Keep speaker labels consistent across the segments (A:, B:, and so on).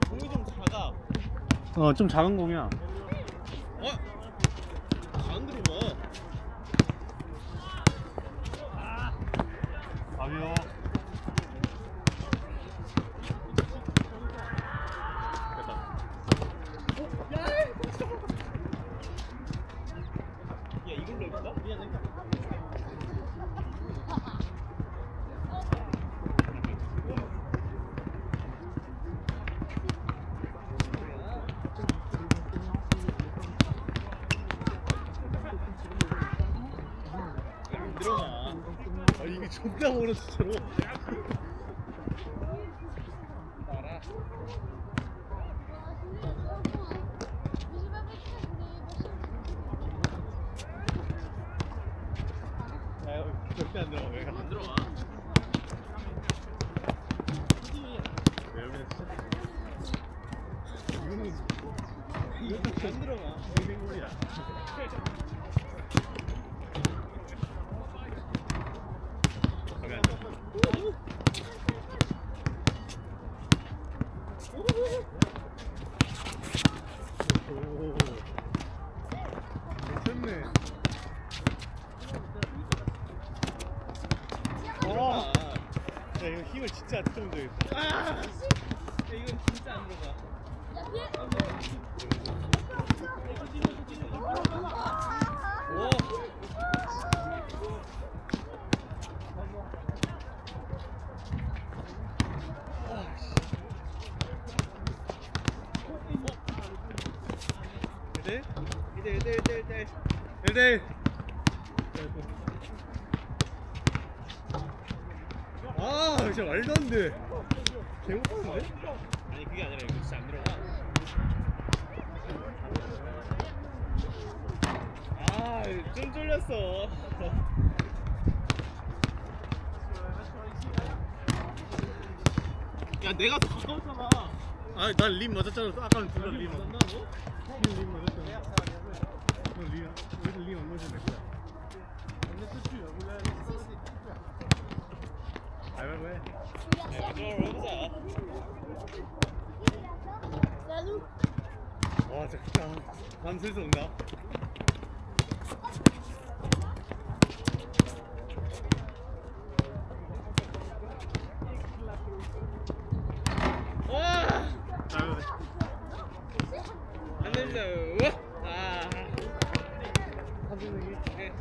A: 공이 좀 작아.
B: 좀 작은 공이야.
A: 안 들어가.
B: 아비요.
A: 야, 이걸로 해볼까? 미안해. 들어가. 이게 존나 멀어 진짜로. 알아. 절대 안 들어가. 왜 안 들어가? 왜 여기는 진짜 이것도 안 들어가. 생생골이야. 오, 괜찮네. 야, 이거 힘을 진짜 좀 되겠다. 야, 이건 진짜 안 들어가. 오. 네. 아, 진짜 말도 안 돼. 개못하는데? 아니, 그게 아니라 이거 진짜 안 들어가. 아, 좀 쫄렸어. 야, 내가 더 가까웠잖아. 아, 난 림 맞았잖아. 아까는 둘 다 림 맞았다고? 림 맞았잖아. 림 안 맞으면 될 거야. 가위바위보 해. 마지막으로 해보자. 와, 진짜 반 슬슬 온다. 와! 안 된다. 아. 네.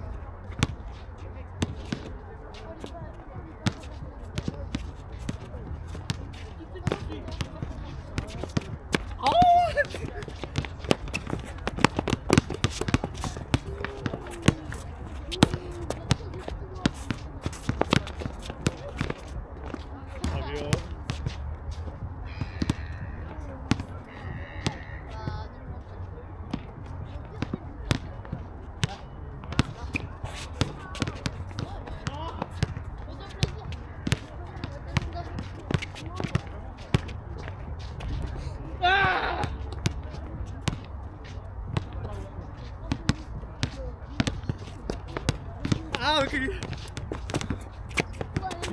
A: 아, 왜 이렇게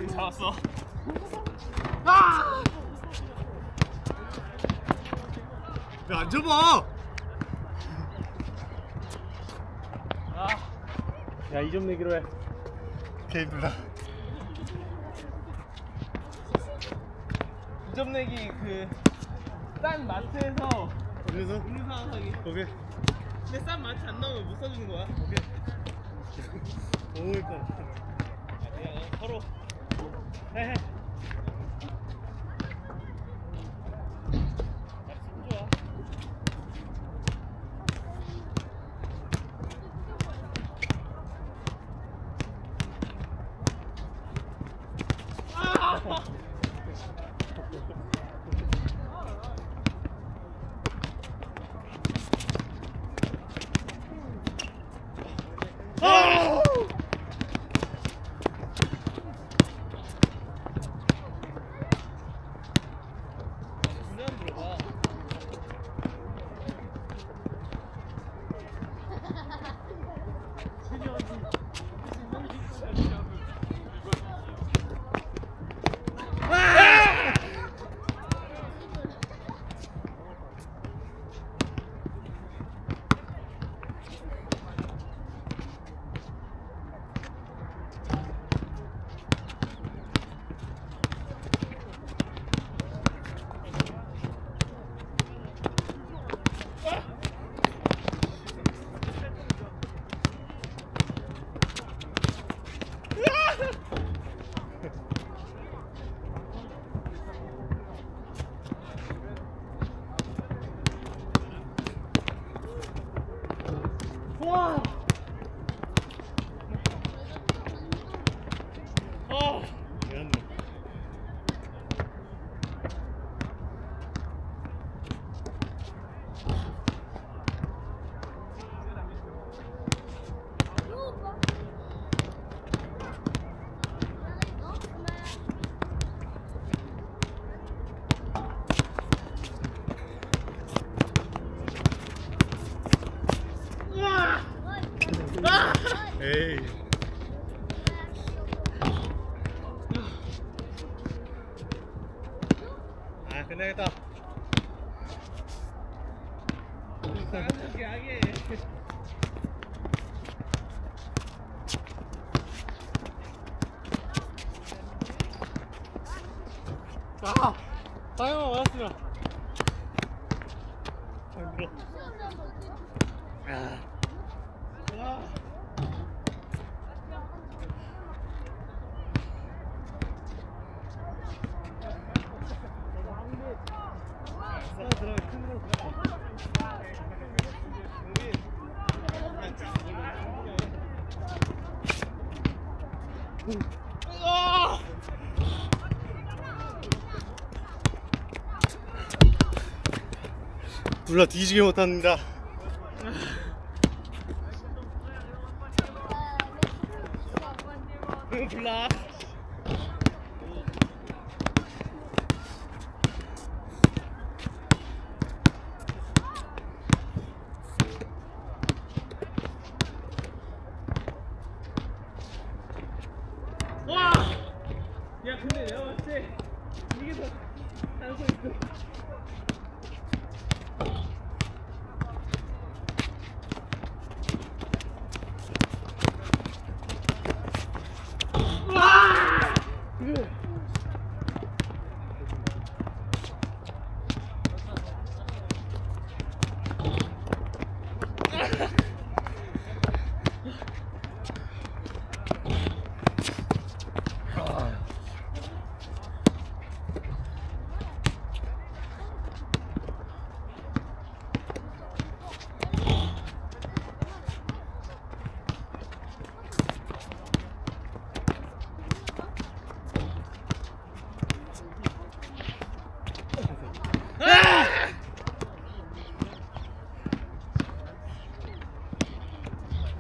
A: 잡았어. 아! 왜 안 잡아? 야, 2점 내기로 해. 오케이, 누나. 2점 내기 싼 마트에서 음료수 하나 사기. 오케이. 근데 싼 마트 안 나오면 못 사주는 거야. 오케이. 너무 예뻐. 야, 서로 해. 좋아. 와.
B: 미안해. 에이. 아, 끝내겠다.
A: 나한테 하게.
B: 아, 타이머 맞았으면. 잘 들어. 아. 몰라 뒤지게 못합니다.
A: 몰라. 와! 야 근데 내가 봤을 때 이게 더 가능성 있어.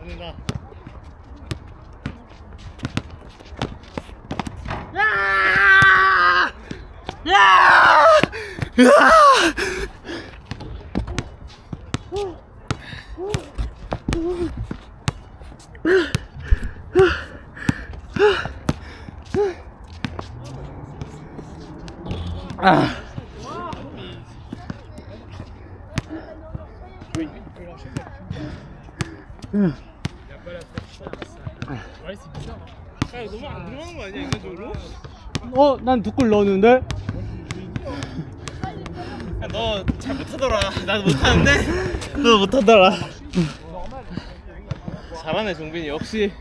B: 아니다.
A: 야 너무 안 들어가는 거 아니야 인간적으로?
B: 난 두 골 넣었는데?
A: 너 잘 못하더라. 나도 못하는데
B: 너 못하더라.
A: 잘하네 종빈이. 역시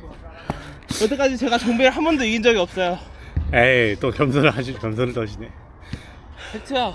A: 여태까지 제가 종빈을 한 번도 이긴 적이 없어요.
B: 에이, 또 겸손을 떠시네.
A: 팩트야.